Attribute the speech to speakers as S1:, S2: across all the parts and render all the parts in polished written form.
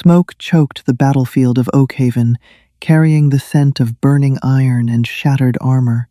S1: Smoke choked the battlefield of Oakhaven, carrying the scent of burning iron and shattered armor.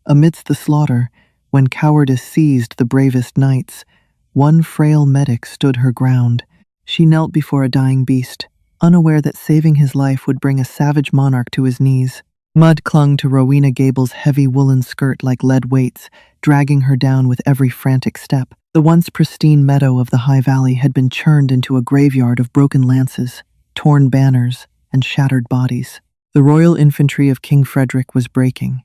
S1: Amidst the slaughter, when cowardice seized the bravest knights, one frail medic stood her ground. She knelt before a dying beast, unaware that saving his life would bring a savage monarch to his knees. Mud clung to Rowena Gable's heavy woolen skirt like lead weights, dragging her down with every frantic step. The once pristine meadow of the High Valley had been churned into a graveyard of broken lances, torn banners, and shattered bodies. The royal infantry of King Frederick was breaking.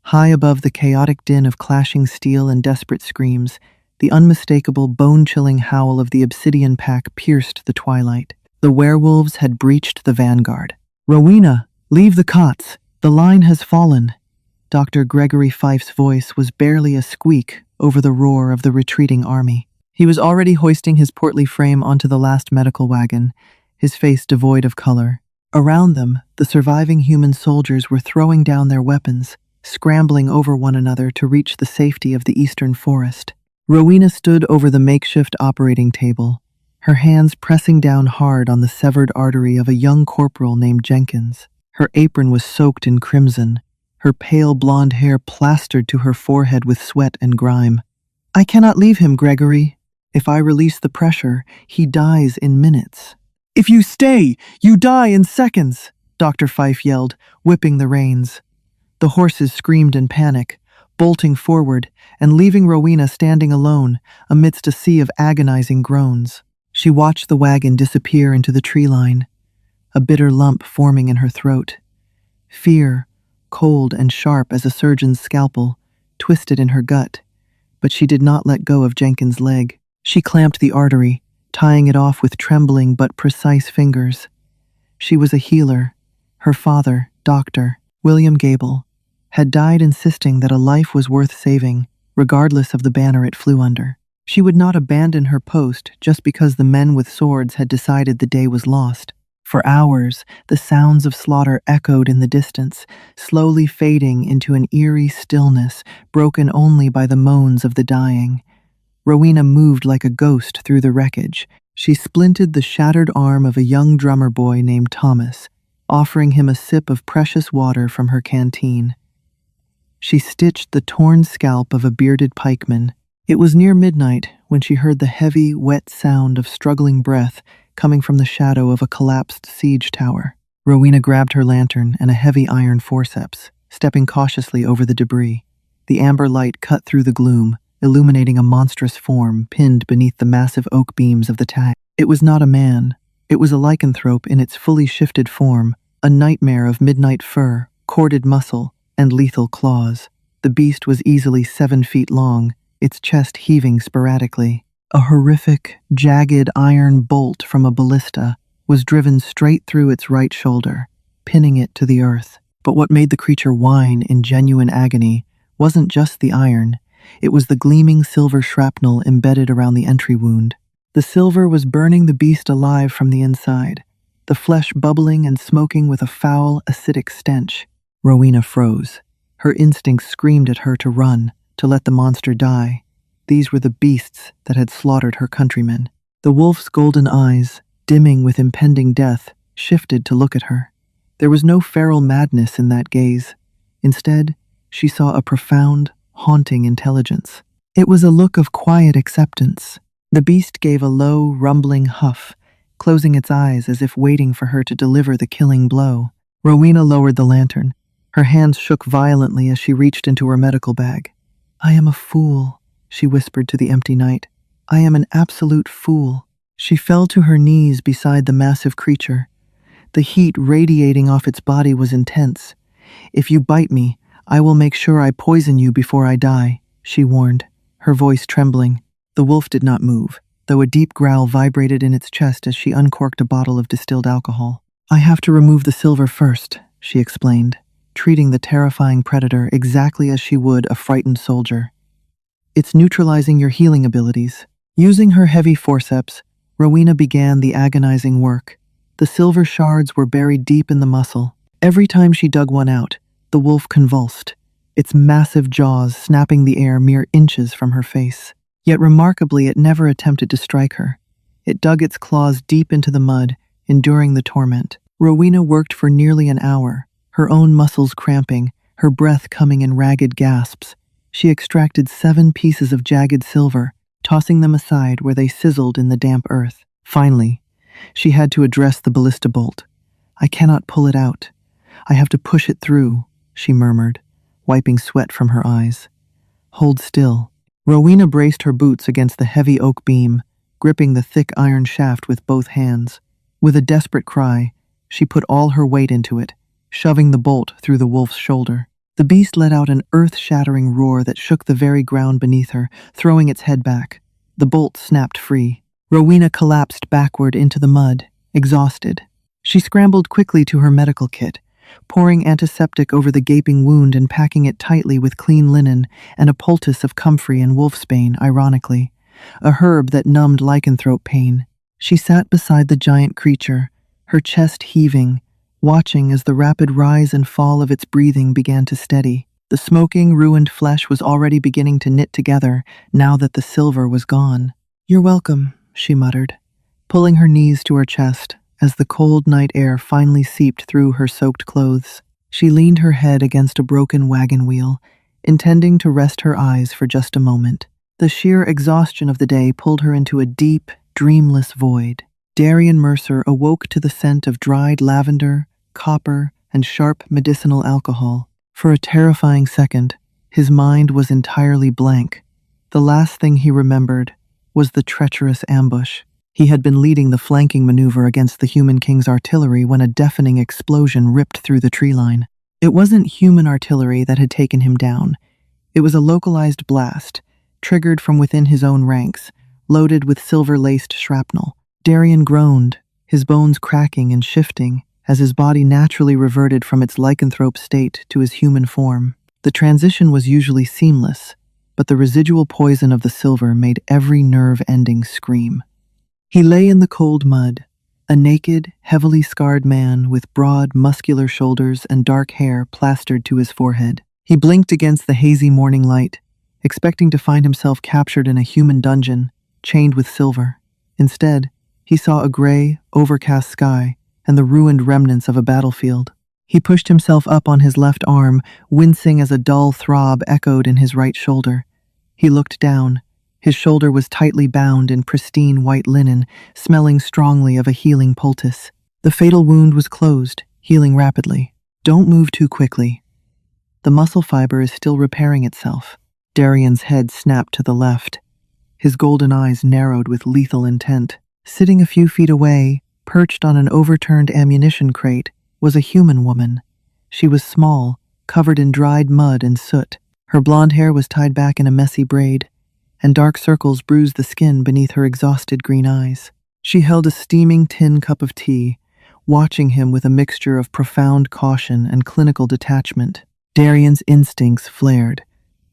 S1: High above the chaotic din of clashing steel and desperate screams, the unmistakable, bone-chilling howl of the Obsidian Pack pierced the twilight. The werewolves had breached the vanguard. "Rowena, leave the cots! The line has fallen." Dr. Gregory Fife's voice was barely a squeak over the roar of the retreating army. He was already hoisting his portly frame onto the last medical wagon, his face devoid of color. Around them, the surviving human soldiers were throwing down their weapons, scrambling over one another to reach the safety of the eastern forest. Rowena stood over the makeshift operating table, her hands pressing down hard on the severed artery of a young corporal named Jenkins. Her apron was soaked in crimson, her pale blonde hair plastered to her forehead with sweat and grime. "I cannot leave him, Gregory. If I release the pressure, he dies in minutes." "If you stay, you die in seconds," Dr. Fife yelled, whipping the reins. The horses screamed in panic, bolting forward and leaving Rowena standing alone amidst a sea of agonizing groans. She watched the wagon disappear into the tree line, a bitter lump forming in her throat. Fear, cold and sharp as a surgeon's scalpel, twisted in her gut, but she did not let go of Jenkins' leg. She clamped the artery, tying it off with trembling but precise fingers. She was a healer. Her father, Dr. William Gable, had died insisting that a life was worth saving, regardless of the banner it flew under. She would not abandon her post just because the men with swords had decided the day was lost. For hours, the sounds of slaughter echoed in the distance, slowly fading into an eerie stillness broken only by the moans of the dying. Rowena moved like a ghost through the wreckage. She splinted the shattered arm of a young drummer boy named Thomas, offering him a sip of precious water from her canteen. She stitched the torn scalp of a bearded pikeman. It was near midnight when she heard the heavy, wet sound of struggling breath coming from the shadow of a collapsed siege tower. Rowena grabbed her lantern and a heavy iron forceps, stepping cautiously over the debris. The amber light cut through the gloom, illuminating a monstrous form pinned beneath the massive oak beams of the tag. It was not a man. It was a lycanthrope in its fully shifted form, a nightmare of midnight fur, corded muscle, and lethal claws. The beast was easily 7 feet long, its chest heaving sporadically. A horrific, jagged iron bolt from a ballista was driven straight through its right shoulder, pinning it to the earth. But what made the creature whine in genuine agony wasn't just the iron. It was the gleaming silver shrapnel embedded around the entry wound. The silver was burning the beast alive from the inside, the flesh bubbling and smoking with a foul, acidic stench. Rowena froze. Her instincts screamed at her to run, to let the monster die. These were the beasts that had slaughtered her countrymen. The wolf's golden eyes, dimming with impending death, shifted to look at her. There was no feral madness in that gaze. Instead, she saw a profound, haunting intelligence. It was a look of quiet acceptance. The beast gave a low, rumbling huff, closing its eyes as if waiting for her to deliver the killing blow. Rowena lowered the lantern. Her hands shook violently as she reached into her medical bag. "I am a fool," she whispered to the empty night. "I am an absolute fool." She fell to her knees beside the massive creature. The heat radiating off its body was intense. "If you bite me, I will make sure I poison you before I die," she warned, her voice trembling. The wolf did not move, though a deep growl vibrated in its chest as she uncorked a bottle of distilled alcohol. "I have to remove the silver first," she explained, treating the terrifying predator exactly as she would a frightened soldier. "It's neutralizing your healing abilities." Using her heavy forceps, Rowena began the agonizing work. The silver shards were buried deep in the muscle. Every time she dug one out, the wolf convulsed, its massive jaws snapping the air mere inches from her face. Yet remarkably, it never attempted to strike her. It dug its claws deep into the mud, enduring the torment. Rowena worked for nearly an hour, her own muscles cramping, her breath coming in ragged gasps. She extracted 7 pieces of jagged silver, tossing them aside where they sizzled in the damp earth. Finally, she had to address the ballista bolt. "I cannot pull it out. I have to push it through," she murmured, wiping sweat from her eyes. "Hold still." Rowena braced her boots against the heavy oak beam, gripping the thick iron shaft with both hands. With a desperate cry, she put all her weight into it, shoving the bolt through the wolf's shoulder. The beast let out an earth-shattering roar that shook the very ground beneath her, throwing its head back. The bolt snapped free. Rowena collapsed backward into the mud, exhausted. She scrambled quickly to her medical kit, pouring antiseptic over the gaping wound and packing it tightly with clean linen and a poultice of comfrey and wolfsbane, ironically, a herb that numbed lycanthrope pain. She sat beside the giant creature, her chest heaving, watching as the rapid rise and fall of its breathing began to steady. The smoking, ruined flesh was already beginning to knit together now that the silver was gone. "You're welcome," she muttered, pulling her knees to her chest as the cold night air finally seeped through her soaked clothes. She leaned her head against a broken wagon wheel, intending to rest her eyes for just a moment. The sheer exhaustion of the day pulled her into a deep, dreamless void. Darian Mercer awoke to the scent of dried lavender, copper, and sharp medicinal alcohol. For a terrifying second, his mind was entirely blank. The last thing he remembered was the treacherous ambush. He had been leading the flanking maneuver against the Human King's artillery when a deafening explosion ripped through the tree line. It wasn't human artillery that had taken him down. It was a localized blast, triggered from within his own ranks, loaded with silver-laced shrapnel. Darian groaned, his bones cracking and shifting, as his body naturally reverted from its lycanthrope state to his human form. The transition was usually seamless, but the residual poison of the silver made every nerve ending scream. He lay in the cold mud, a naked, heavily scarred man with broad, muscular shoulders and dark hair plastered to his forehead. He blinked against the hazy morning light, expecting to find himself captured in a human dungeon, chained with silver. Instead, he saw a gray, overcast sky and the ruined remnants of a battlefield. He pushed himself up on his left arm, wincing as a dull throb echoed in his right shoulder. He looked down. His shoulder was tightly bound in pristine white linen, smelling strongly of a healing poultice. The fatal wound was closed, healing rapidly. "Don't move too quickly. The muscle fiber is still repairing itself." Darian's head snapped to the left. His golden eyes narrowed with lethal intent. Sitting a few feet away, perched on an overturned ammunition crate, was a human woman. She was small, covered in dried mud and soot. Her blonde hair was tied back in a messy braid, and dark circles bruised the skin beneath her exhausted green eyes. She held a steaming tin cup of tea, watching him with a mixture of profound caution and clinical detachment. Darian's instincts flared.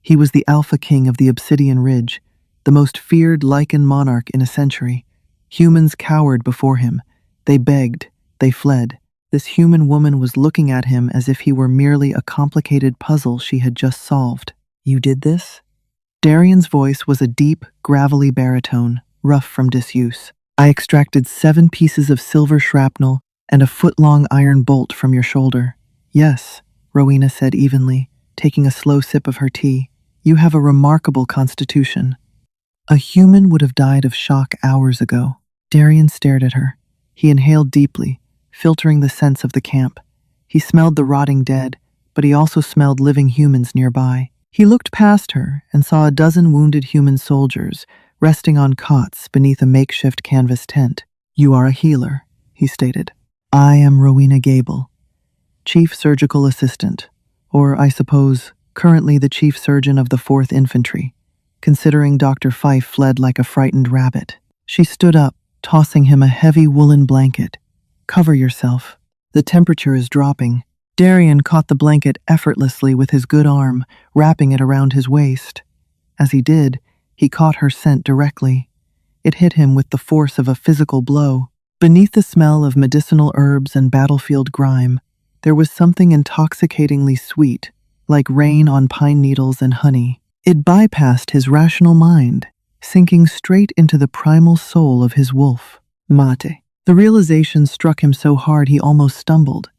S1: He was the Alpha King of the Obsidian Ridge, the most feared lichen monarch in a century. Humans cowered before him. They begged. They fled. This human woman was looking at him as if he were merely a complicated puzzle she had just solved. "You did this?" Darian's voice was a deep, gravelly baritone, rough from disuse. "I extracted 7 pieces of silver shrapnel and a foot-long iron bolt from your shoulder." "Yes," Rowena said evenly, taking a slow sip of her tea. "You have a remarkable constitution." "A human would have died of shock hours ago." Darian stared at her. He inhaled deeply, filtering the scents of the camp. He smelled the rotting dead, but he also smelled living humans nearby. He looked past her and saw a dozen wounded human soldiers resting on cots beneath a makeshift canvas tent. "You are a healer," he stated. "I am Rowena Gable, Chief Surgical Assistant, or I suppose currently the Chief Surgeon of the 4th Infantry, considering Dr. Fife fled like a frightened rabbit." She stood up, tossing him a heavy woolen blanket. "Cover yourself. The temperature is dropping." Darian caught the blanket effortlessly with his good arm, wrapping it around his waist. As he did, he caught her scent directly. It hit him with the force of a physical blow. Beneath the smell of medicinal herbs and battlefield grime, there was something intoxicatingly sweet, like rain on pine needles and honey. It bypassed his rational mind, sinking straight into the primal soul of his wolf. "Mate," The realization struck him so hard he almost stumbled.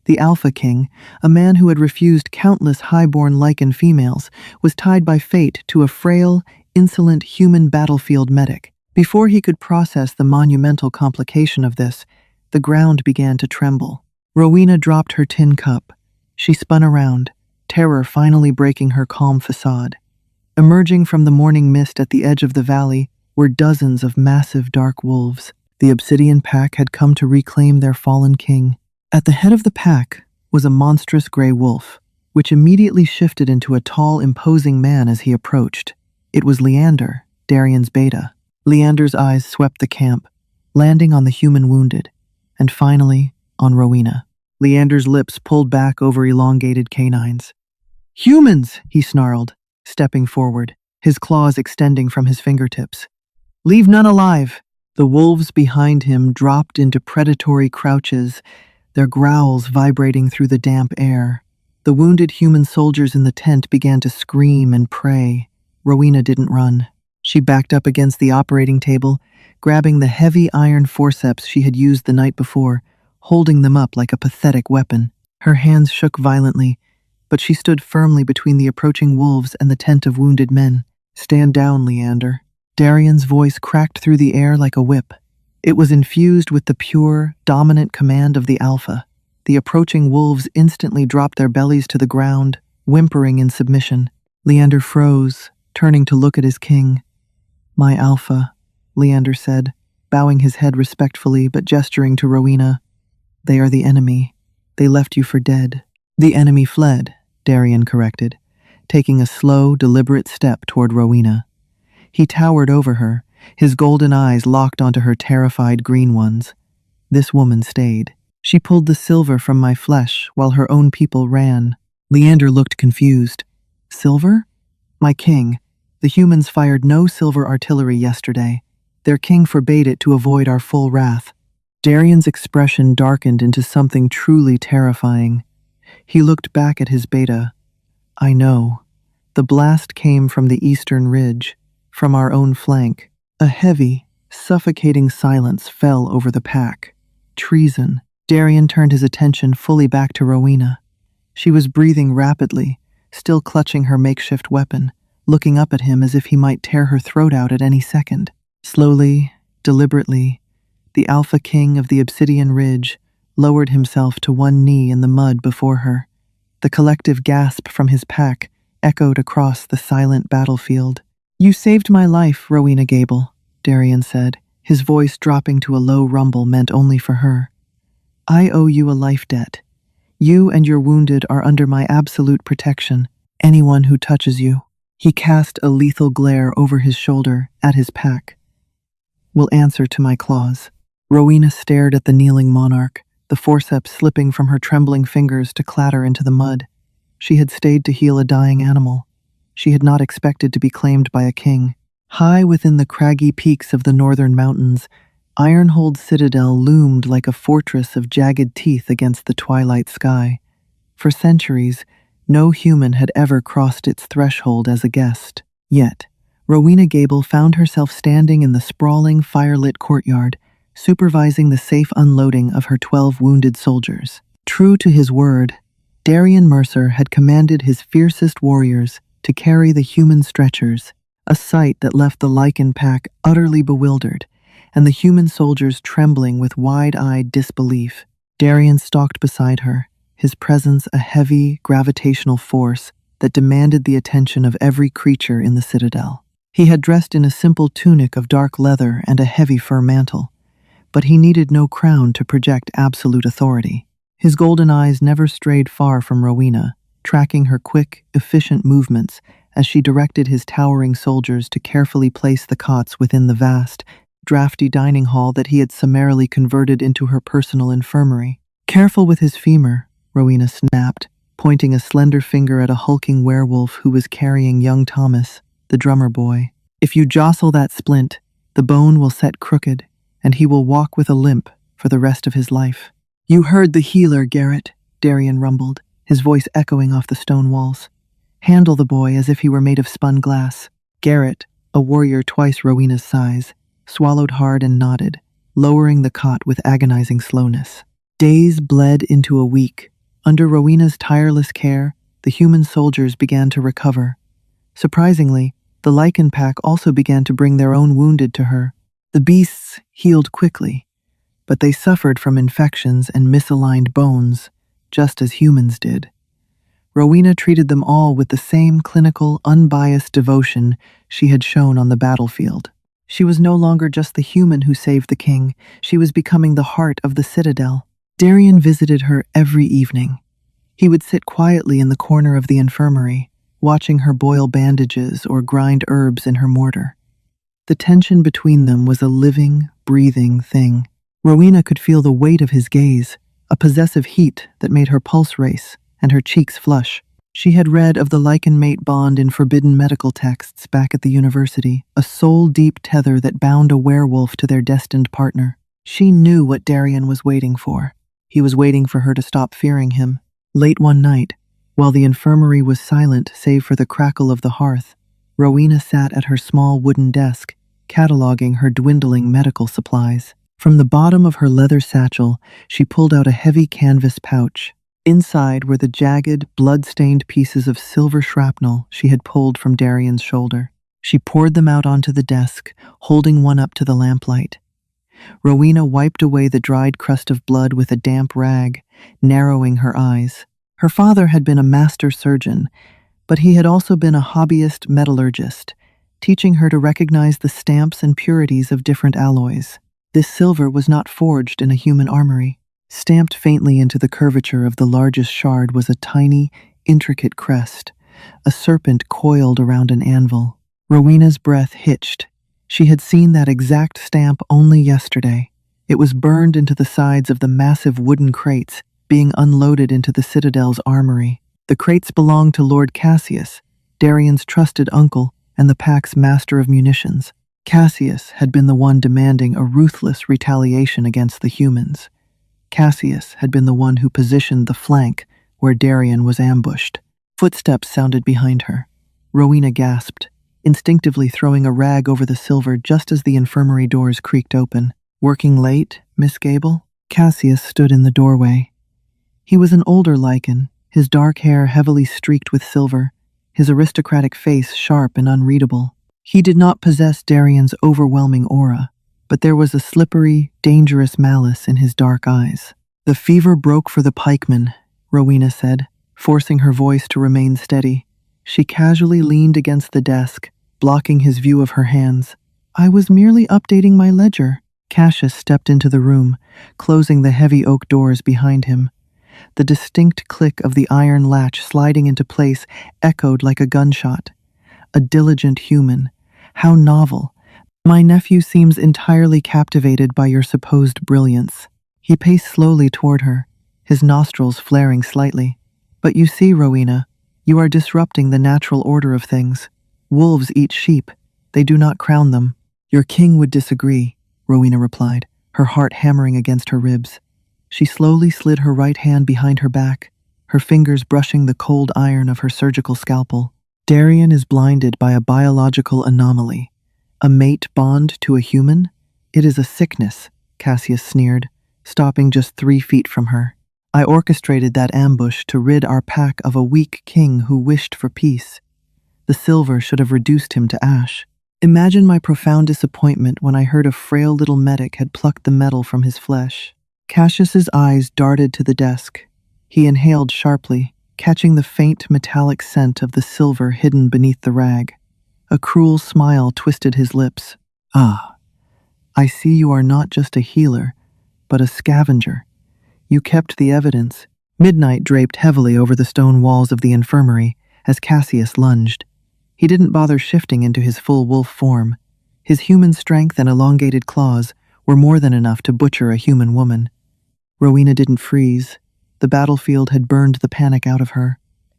S1: The Alpha King, a man who had refused countless high-born Lycan females, was tied by fate to a frail, insolent human battlefield medic. Before he could process the monumental complication of this, the ground began to tremble. Rowena dropped her tin cup. She spun around, terror finally breaking her calm facade. Emerging from the morning mist at the edge of the valley were dozens of massive dark wolves. The Obsidian Pack had come to reclaim their fallen king. At the head of the pack was a monstrous gray wolf, which immediately shifted into a tall, imposing man as he approached. It was Leander, Darian's beta. Leander's eyes swept the camp, landing on the human wounded, and finally on Rowena. Leander's lips pulled back over elongated canines. "Humans!" he snarled, stepping forward, his claws extending from his fingertips. "Leave none alive!" The wolves behind him dropped into predatory crouches, their growls vibrating through the damp air. The wounded human soldiers in the tent began to scream and pray. Rowena didn't run. She backed up against the operating table, grabbing the heavy iron forceps she had used the night before, holding them up like a pathetic weapon. Her hands shook violently, but she stood firmly between the approaching wolves and the tent of wounded men. "Stand down, Leander." Darian's voice cracked through the air like a whip. It was infused with the pure, dominant command of the Alpha. The approaching wolves instantly dropped their bellies to the ground, whimpering in submission. Leander froze, turning to look at his king. "My Alpha," Leander said, bowing his head respectfully but gesturing to Rowena. "They are the enemy. They left you for dead." "The enemy fled," Darian corrected, taking a slow, deliberate step toward Rowena. He towered over her, his golden eyes locked onto her terrified green ones. "This woman stayed. She pulled the silver from my flesh while her own people ran." Leander looked confused. "Silver? My king. The humans fired no silver artillery yesterday. Their king forbade it to avoid our full wrath." Darian's expression darkened into something truly terrifying. He looked back at his beta. "I know. The blast came from the eastern ridge, from our own flank." A heavy, suffocating silence fell over the pack. Treason. Darian turned his attention fully back to Rowena. She was breathing rapidly, still clutching her makeshift weapon, looking up at him as if he might tear her throat out at any second. Slowly, deliberately, the Alpha King of the Obsidian Ridge lowered himself to one knee in the mud before her. The collective gasp from his pack echoed across the silent battlefield. "You saved my life, Rowena Gable," Darian said, his voice dropping to a low rumble meant only for her. "I owe you a life debt. You and your wounded are under my absolute protection. Anyone who touches you," he cast a lethal glare over his shoulder at his pack, "will answer to my claws." Rowena stared at the kneeling monarch, the forceps slipping from her trembling fingers to clatter into the mud. She had stayed to heal a dying animal. She had not expected to be claimed by a king. High within the craggy peaks of the northern mountains, Ironhold Citadel loomed like a fortress of jagged teeth against the twilight sky. For centuries, no human had ever crossed its threshold as a guest. Yet, Rowena Gable found herself standing in the sprawling, firelit courtyard, supervising the safe unloading of her 12 wounded soldiers. True to his word, Darian Mercer had commanded his fiercest warriors to carry the human stretchers, a sight that left the Lycan pack utterly bewildered, and the human soldiers trembling with wide-eyed disbelief. Darian stalked beside her, his presence a heavy, gravitational force that demanded the attention of every creature in the citadel. He had dressed in a simple tunic of dark leather and a heavy fur mantle, but he needed no crown to project absolute authority. His golden eyes never strayed far from Rowena, tracking her quick, efficient movements as she directed his towering soldiers to carefully place the cots within the vast, drafty dining hall that he had summarily converted into her personal infirmary. "Careful with his femur," Rowena snapped, pointing a slender finger at a hulking werewolf who was carrying young Thomas, the drummer boy. "If you jostle that splint, the bone will set crooked, and he will walk with a limp for the rest of his life." "You heard the healer, Garrett," Darian rumbled, his voice echoing off the stone walls. "Handle the boy as if he were made of spun glass." Garrett, a warrior twice Rowena's size, swallowed hard and nodded, lowering the cot with agonizing slowness. Days bled into a week. Under Rowena's tireless care, the human soldiers began to recover. Surprisingly, the lichen pack also began to bring their own wounded to her. The beasts healed quickly, but they suffered from infections and misaligned bones, just as humans did. Rowena treated them all with the same clinical, unbiased devotion she had shown on the battlefield. She was no longer just the human who saved the king, she was becoming the heart of the citadel. Darian visited her every evening. He would sit quietly in the corner of the infirmary, watching her boil bandages or grind herbs in her mortar. The tension between them was a living, breathing thing. Rowena could feel the weight of his gaze, a possessive heat that made her pulse race and her cheeks flush. She had read of the lichen-mate bond in forbidden medical texts back at the university, a soul-deep tether that bound a werewolf to their destined partner. She knew what Darian was waiting for. He was waiting for her to stop fearing him. Late one night, while the infirmary was silent save for the crackle of the hearth, Rowena sat at her small wooden desk, cataloging her dwindling medical supplies. From the bottom of her leather satchel, she pulled out a heavy canvas pouch. Inside were the jagged, blood-stained pieces of silver shrapnel she had pulled from Darian's shoulder. She poured them out onto the desk, holding one up to the lamplight. Rowena wiped away the dried crust of blood with a damp rag, narrowing her eyes. Her father had been a master surgeon, but he had also been a hobbyist metallurgist, teaching her to recognize the stamps and purities of different alloys. This silver was not forged in a human armory. Stamped faintly into the curvature of the largest shard was a tiny, intricate crest, a serpent coiled around an anvil. Rowena's breath hitched. She had seen that exact stamp only yesterday. It was burned into the sides of the massive wooden crates being unloaded into the citadel's armory. The crates belonged to Lord Cassius, Darian's trusted uncle and the pack's master of munitions. Cassius had been the one demanding a ruthless retaliation against the humans. Cassius had been the one who positioned the flank where Darian was ambushed. Footsteps sounded behind her. Rowena gasped, instinctively throwing a rag over the silver just as the infirmary doors creaked open. "Working late, Miss Gable?" Cassius stood in the doorway. He was an older lichen, his dark hair heavily streaked with silver, his aristocratic face sharp and unreadable. He did not possess Darian's overwhelming aura, but there was a slippery, dangerous malice in his dark eyes. "The fever broke for the pikemen," Rowena said, forcing her voice to remain steady. She casually leaned against the desk, blocking his view of her hands. "I was merely updating my ledger." Cassius stepped into the room, closing the heavy oak doors behind him. The distinct click of the iron latch sliding into place echoed like a gunshot. A diligent human. How novel. "My nephew seems entirely captivated by your supposed brilliance." He paced slowly toward her, his nostrils flaring slightly. "But you see, Rowena, you are disrupting the natural order of things. Wolves eat sheep. They do not crown them." "Your king would disagree," Rowena replied, her heart hammering against her ribs. She slowly slid her right hand behind her back, her fingers brushing the cold iron of her surgical scalpel. "Darian is blinded by a biological anomaly. A mate bond to a human? It is a sickness," Cassius sneered, stopping just 3 feet from her. "I orchestrated that ambush to rid our pack of a weak king who wished for peace. The silver should have reduced him to ash. Imagine my profound disappointment when I heard a frail little medic had plucked the metal from his flesh." Cassius's eyes darted to the desk. He inhaled sharply, catching the faint metallic scent of the silver hidden beneath the rag. A cruel smile twisted his lips. "Ah, I see you are not just a healer, but a scavenger. You kept the evidence." Midnight draped heavily over the stone walls of the infirmary as Cassius lunged. He didn't bother shifting into his full wolf form. His human strength and elongated claws were more than enough to butcher a human woman. Rowena didn't freeze. The battlefield had burned the panic out of her.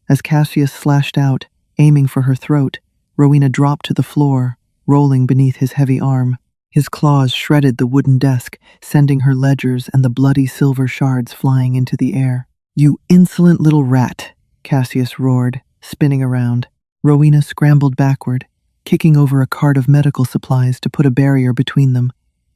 S1: As Cassius slashed out, aiming for her throat, Rowena dropped to the floor, rolling beneath his heavy arm. His claws shredded the wooden desk, sending her ledgers and the bloody silver shards flying into the air. "You insolent little rat," Cassius roared, spinning around. Rowena scrambled backward, kicking over a cart of medical supplies to put a barrier between them.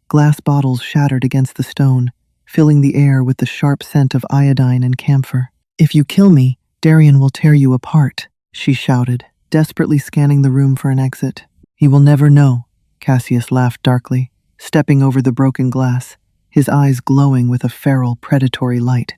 S1: Glass bottles shattered against the stone, filling the air with the sharp scent of iodine and camphor. "If you kill me, Darian will tear you apart," she shouted, desperately scanning the room for an exit. "He will never know," Cassius laughed darkly, stepping over the broken glass, his eyes glowing with a feral, predatory light.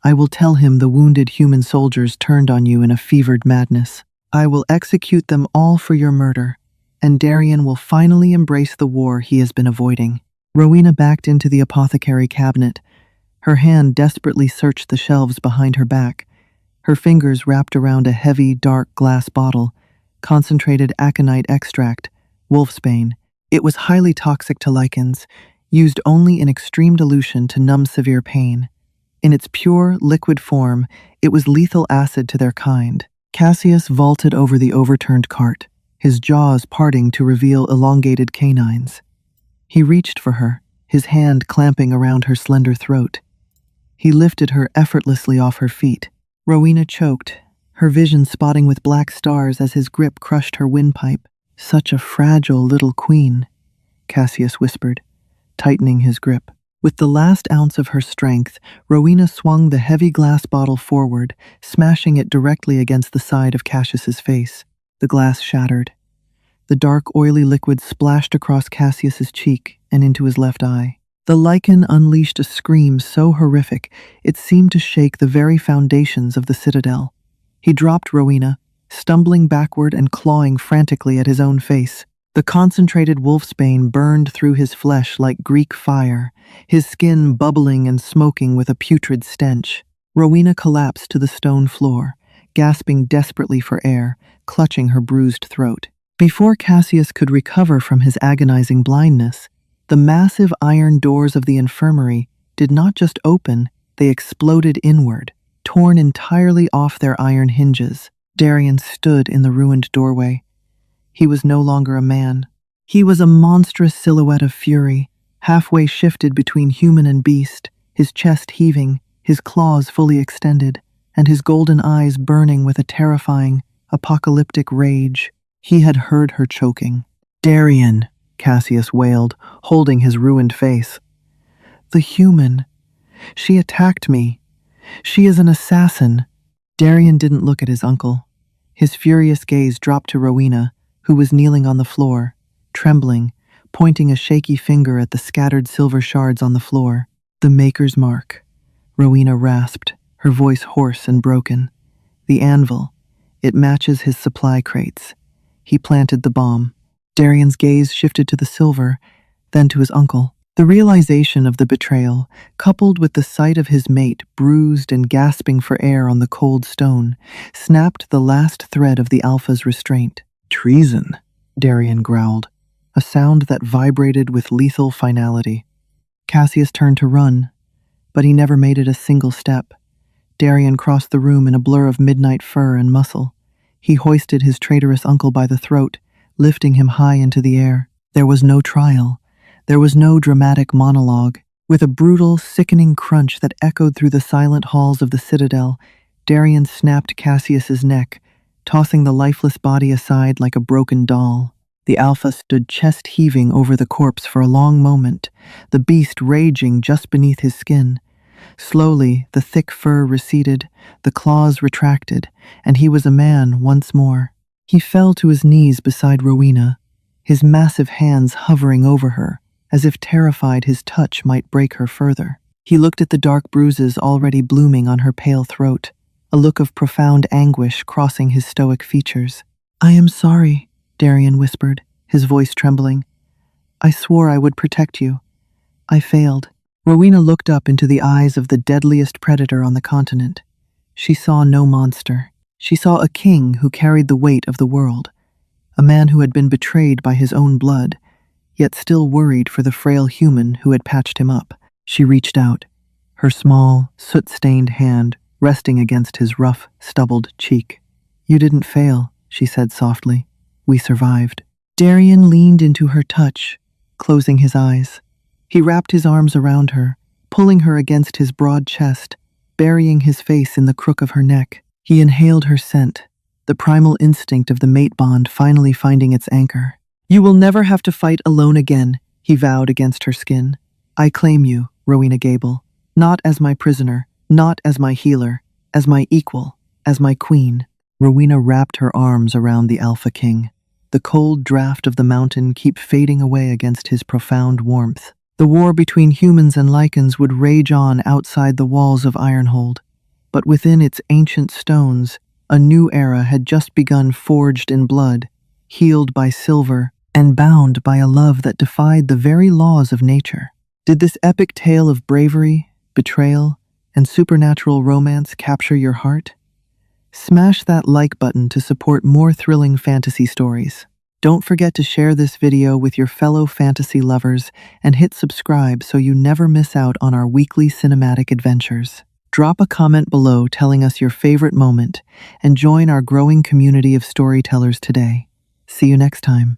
S1: "I will tell him the wounded human soldiers turned on you in a fevered madness. I will execute them all for your murder, and Darian will finally embrace the war he has been avoiding." Rowena backed into the apothecary cabinet. Her hand desperately searched the shelves behind her back, her fingers wrapped around a heavy, dark glass bottle, concentrated aconite extract, wolfsbane. It was highly toxic to lichens, used only in extreme dilution to numb severe pain. In its pure, liquid form, it was lethal acid to their kind. Cassius vaulted over the overturned cart, his jaws parting to reveal elongated canines. He reached for her, his hand clamping around her slender throat. He lifted her effortlessly off her feet. Rowena choked, her vision spotting with black stars as his grip crushed her windpipe. "Such a fragile little queen," Cassius whispered, tightening his grip. With the last ounce of her strength, Rowena swung the heavy glass bottle forward, smashing it directly against the side of Cassius's face. The glass shattered. The dark, oily liquid splashed across Cassius's cheek and into his left eye. The lichen unleashed a scream so horrific it seemed to shake the very foundations of the citadel. He dropped Rowena, stumbling backward and clawing frantically at his own face. The concentrated wolfsbane burned through his flesh like Greek fire, his skin bubbling and smoking with a putrid stench. Rowena collapsed to the stone floor, gasping desperately for air, clutching her bruised throat. Before Cassius could recover from his agonizing blindness, the massive iron doors of the infirmary did not just open, they exploded inward, torn entirely off their iron hinges. Darian stood in the ruined doorway. He was no longer a man. He was a monstrous silhouette of fury, halfway shifted between human and beast, his chest heaving, his claws fully extended, and his golden eyes burning with a terrifying, apocalyptic rage. He had heard her choking. "Darian," Cassius wailed, holding his ruined face. "The human. She attacked me. She is an assassin." Darian didn't look at his uncle. His furious gaze dropped to Rowena, who was kneeling on the floor, trembling, pointing a shaky finger at the scattered silver shards on the floor. "The Maker's Mark," Rowena rasped, her voice hoarse and broken. "The anvil. It matches his supply crates. He planted the bomb." Darian's gaze shifted to the silver, then to his uncle. The realization of the betrayal, coupled with the sight of his mate bruised and gasping for air on the cold stone, snapped the last thread of the Alpha's restraint. "Treason," Darian growled, a sound that vibrated with lethal finality. Cassius turned to run, but he never made it a single step. Darian crossed the room in a blur of midnight fur and muscle. He hoisted his traitorous uncle by the throat, lifting him high into the air. There was no trial. There was no dramatic monologue. With a brutal, sickening crunch that echoed through the silent halls of the citadel, Darian snapped Cassius's neck, tossing the lifeless body aside like a broken doll. The Alpha stood chest-heaving over the corpse for a long moment, the beast raging just beneath his skin. Slowly, the thick fur receded, the claws retracted, and he was a man once more. He fell to his knees beside Rowena, his massive hands hovering over her, as if terrified his touch might break her further. He looked at the dark bruises already blooming on her pale throat, a look of profound anguish crossing his stoic features. "I am sorry," Darian whispered, his voice trembling. "I swore I would protect you. I failed." Rowena looked up into the eyes of the deadliest predator on the continent. She saw no monster. She saw a king who carried the weight of the world, a man who had been betrayed by his own blood, yet still worried for the frail human who had patched him up. She reached out, her small, soot-stained hand resting against his rough, stubbled cheek. "You didn't fail," she said softly. "We survived." Darian leaned into her touch, closing his eyes. He wrapped his arms around her, pulling her against his broad chest, burying his face in the crook of her neck. He inhaled her scent, the primal instinct of the mate bond finally finding its anchor. "You will never have to fight alone again," he vowed against her skin. I claim you, Rowena Gable, not as my prisoner, not as my healer, as my equal, as my queen. Rowena wrapped her arms around the Alpha King. The cold draft of the mountain kept fading away against his profound warmth. The war between humans and lichens would rage on outside the walls of Ironhold, but within its ancient stones, a new era had just begun, forged in blood, healed by silver, and bound by a love that defied the very laws of nature. Did this epic tale of bravery, betrayal, and supernatural romance capture your heart? Smash that like button to support more thrilling fantasy stories. Don't forget to share this video with your fellow fantasy lovers and hit subscribe so you never miss out on our weekly cinematic adventures. Drop a comment below telling us your favorite moment and join our growing community of storytellers today. See you next time.